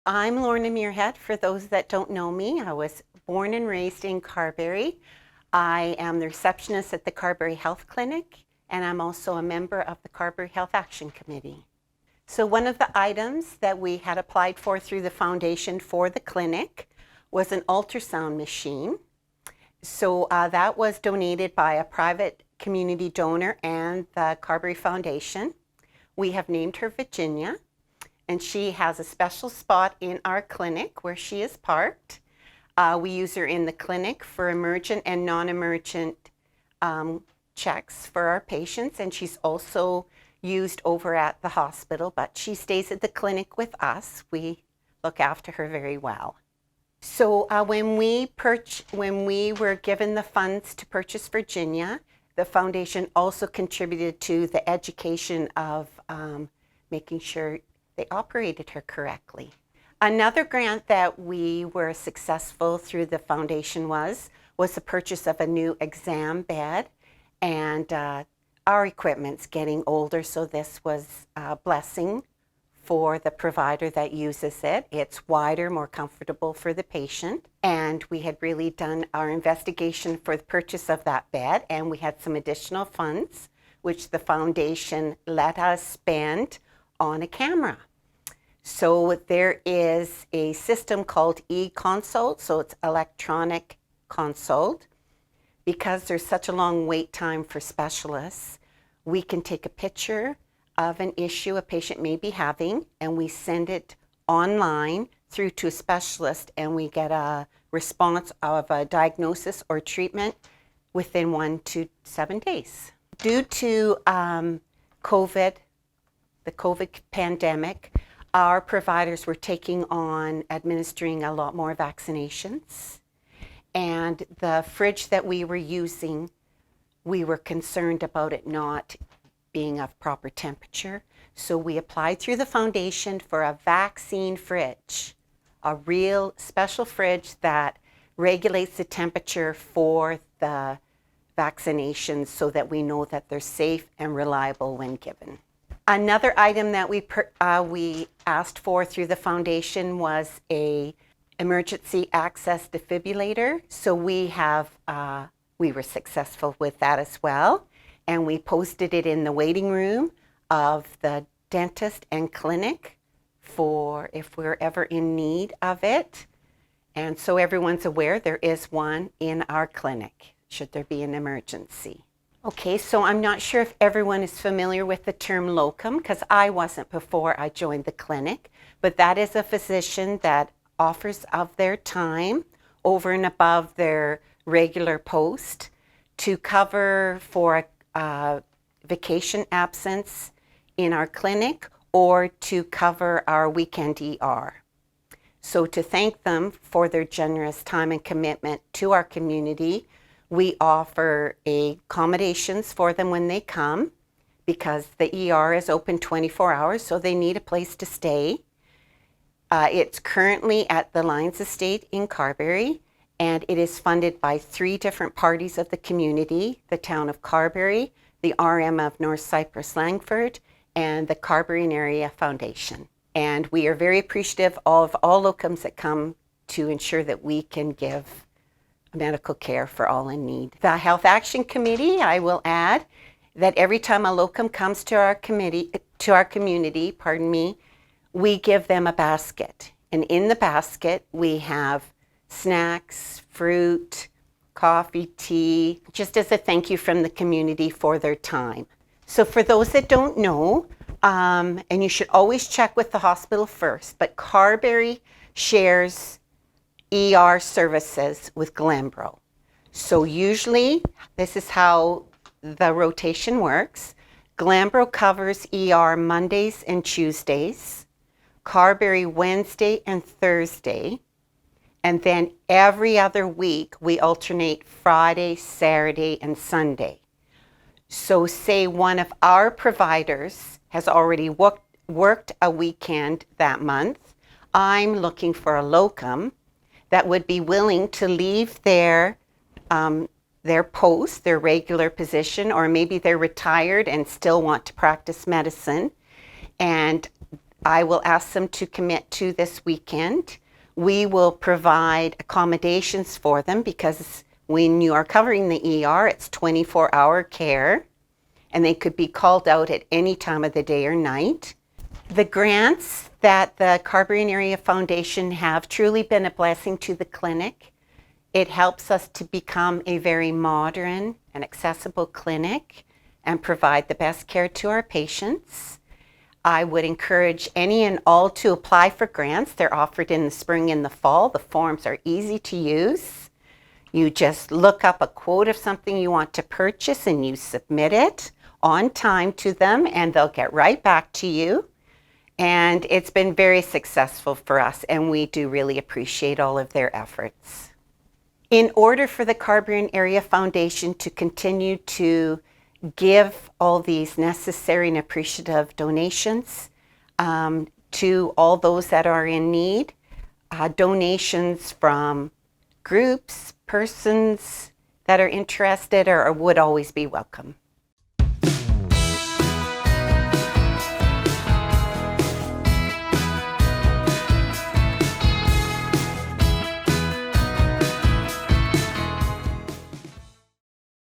I'm Lorna Muirhead. For those that don't know me, I was born and raised in Carberry. I am the receptionist at the Carberry Health Clinic, and I'm also a member of the Carberry Health Action Committee. So one of the items that we had applied for through the foundation for the clinic was an ultrasound machine. So that was donated by a private community donor and the Carberry Foundation. We have named her Virginia, and she has a special spot in our clinic where she is parked. We use her in the clinic for emergent and non-emergent checks for our patients, and she's also used over at the hospital, but she stays at the clinic with us. We look after her very well. So when we were given the funds to purchase Virginia, the foundation also contributed to the education of making sure they operated her correctly. Another grant that we were successful through the foundation was the purchase of a new exam bed, and our equipment's getting older, so this was a blessing for the provider that uses it. It's wider, more comfortable for the patient, and we had really done our investigation for the purchase of that bed, and we had some additional funds which the foundation let us spend on a camera. So there is a system called e-consult, so it's electronic consult. Because there's such a long wait time for specialists, we can take a picture of an issue a patient may be having, and we send it online through to a specialist, and we get a response of a diagnosis or treatment within 1 to 7 days. Due to the COVID pandemic, our providers were taking on administering a lot more vaccinations. And the fridge that we were using, we were concerned about it not being of proper temperature. So we applied through the foundation for a vaccine fridge, a real special fridge that regulates the temperature for the vaccinations so that we know that they're safe and reliable when given. Another item that we asked for through the foundation was a emergency access defibrillator. So we were successful with that as well, and we posted it in the waiting room of the dentist and clinic for if we're ever in need of it. And so everyone's aware there is one in our clinic should there be an emergency. Okay, so I'm not sure if everyone is familiar with the term locum, because I wasn't before I joined the clinic, but that is a physician that offers of their time over and above their regular post to cover for a vacation absence in our clinic or to cover our weekend ER. So to thank them for their generous time and commitment to our community, we offer accommodations for them when they come, because the ER is open 24 hours, so they need a place to stay. It's currently at the Lions Estate in Carberry, and it is funded by 3 different parties of the community: the town of Carberry, the RM of North Cypress Langford, and the Carberry and Area Foundation. And we are very appreciative of all locums that come to ensure that we can give medical care for all in need. The Health Action Committee, I will add that every time a locum comes to our community, we give them a basket. And in the basket, we have snacks, fruit, coffee, tea, just as a thank you from the community for their time. So for those that don't know, and you should always check with the hospital first, but Carberry shares ER services with Glenbrough. So usually, this is how the rotation works. Glenbrough covers ER Mondays and Tuesdays, Carberry Wednesday and Thursday, and then every other week we alternate Friday, Saturday, and Sunday. So say one of our providers has already worked a weekend that month, I'm looking for a locum that would be willing to leave their post, their regular position, or maybe they're retired and still want to practice medicine, and I will ask them to commit to this weekend. We will provide accommodations for them because when you are covering the ER, it's 24-hour care, and they could be called out at any time of the day or night. The grants that the Carberry Area Foundation have truly been a blessing to the clinic. It helps us to become a very modern and accessible clinic and provide the best care to our patients. I would encourage any and all to apply for grants. They're offered in the spring and the fall. The forms are easy to use. You just look up a quote of something you want to purchase and you submit it on time to them, and they'll get right back to you. And it's been very successful for us, and we do really appreciate all of their efforts. In order for the Carberry Area Foundation to continue to give all these necessary and appreciative donations to all those that are in need, donations from groups, persons that are interested or would always be welcome.